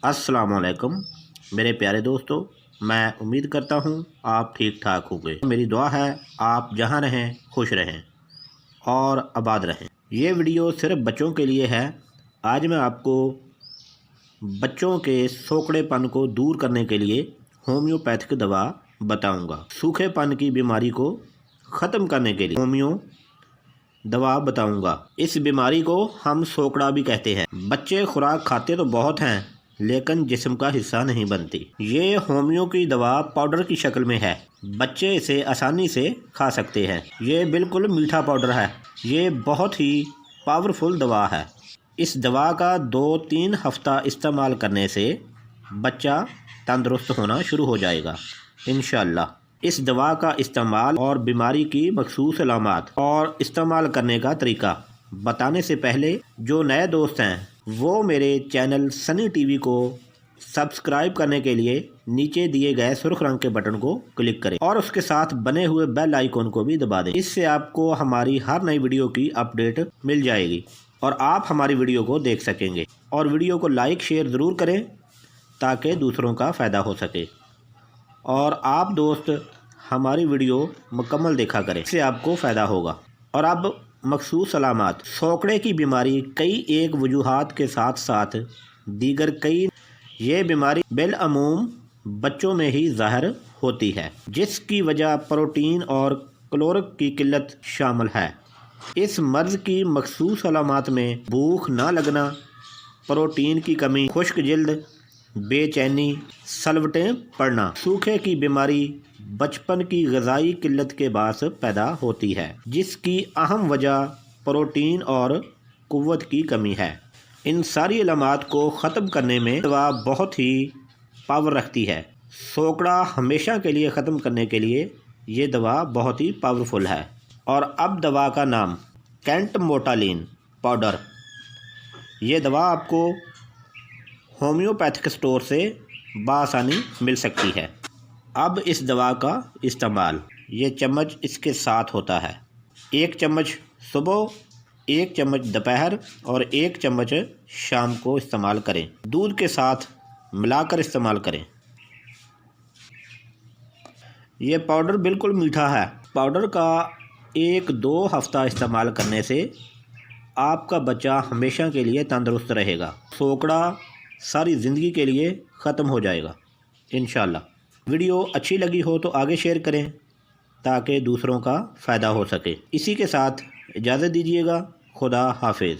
अस्सलाम वालेकुम मेरे प्यारे दोस्तों, मैं उम्मीद करता हूँ आप ठीक ठाक होंगे। मेरी दुआ है आप जहाँ रहें खुश रहें और आबाद रहें। ये वीडियो सिर्फ बच्चों के लिए है। आज मैं आपको बच्चों के सोकड़ेपन को दूर करने के लिए होम्योपैथिक दवा बताऊंगा। सूखेपन की बीमारी को ख़त्म करने के लिए होम्यो दवा बताऊंगा। इस बीमारी को हम सोकड़ा भी कहते हैं। बच्चे खुराक खाते तो बहुत हैं लेकिन जिस्म का हिस्सा नहीं बनती। ये होम्यो की दवा पाउडर की शक्ल में है। बच्चे इसे आसानी से खा सकते हैं। ये बिल्कुल मीठा पाउडर है। ये बहुत ही पावरफुल दवा है। इस दवा का 2-3 हफ्ता इस्तेमाल करने से बच्चा तंदुरुस्त होना शुरू हो जाएगा इंशाअल्लाह। इस दवा का इस्तेमाल और बीमारी की मखसूस अलामत और इस्तेमाल करने का तरीका बताने से पहले जो नए दोस्त हैं वो मेरे चैनल सनी टीवी को सब्सक्राइब करने के लिए नीचे दिए गए सुर्ख रंग के बटन को क्लिक करें और उसके साथ बने हुए बेल आइकॉन को भी दबा दें। इससे आपको हमारी हर नई वीडियो की अपडेट मिल जाएगी और आप हमारी वीडियो को देख सकेंगे। और वीडियो को लाइक शेयर ज़रूर करें ताकि दूसरों का फ़ायदा हो सके। और आप दोस्त हमारी वीडियो मुकम्मल देखा करें, इससे आपको फ़ायदा होगा। और अब मखसूस अलामत। सोकड़े की बीमारी कई एक वजूहात के साथ साथ दीगर कई ये बीमारी बिलअमूम बच्चों में ही ज़ाहिर होती है, जिसकी वजह प्रोटीन और कैलोरी की किल्लत शामिल है। इस मर्ज़ की मखसूस अलामत में भूख ना लगना, प्रोटीन की कमी, खुश्क जिल्द, बेचैनी, सलवटें पड़ना। सूखे की बीमारी बचपन की ग़िज़ाई किल्लत के बायस पैदा होती है, जिसकी अहम वजह प्रोटीन और क़ुव्वत की कमी है। इन सारी अलामत को ख़त्म करने में दवा बहुत ही पावर रखती है। सोकड़ा हमेशा के लिए ख़त्म करने के लिए ये दवा बहुत ही पावरफुल है। और अब दवा का नाम कैंटमोटालिन पाउडर। ये दवा आपको होम्योपैथिक स्टोर से बआसानी मिल सकती है। अब इस दवा का इस्तेमाल, ये चम्मच इसके साथ होता है। 1 चम्मच सुबह, 1 चम्मच दोपहर और 1 चम्मच शाम को इस्तेमाल करें। दूध के साथ मिलाकर इस्तेमाल करें। ये पाउडर बिल्कुल मीठा है। पाउडर का 1-2 हफ्ता इस्तेमाल करने से आपका बच्चा हमेशा के लिए तंदुरुस्त रहेगा। सोकड़ा सारी ज़िंदगी के लिए ख़त्म हो जाएगा इंशाअल्लाह। वीडियो अच्छी लगी हो तो आगे शेयर करें ताकि दूसरों का फ़ायदा हो सके। इसी के साथ इजाज़त दीजिएगा। खुदा हाफिज़।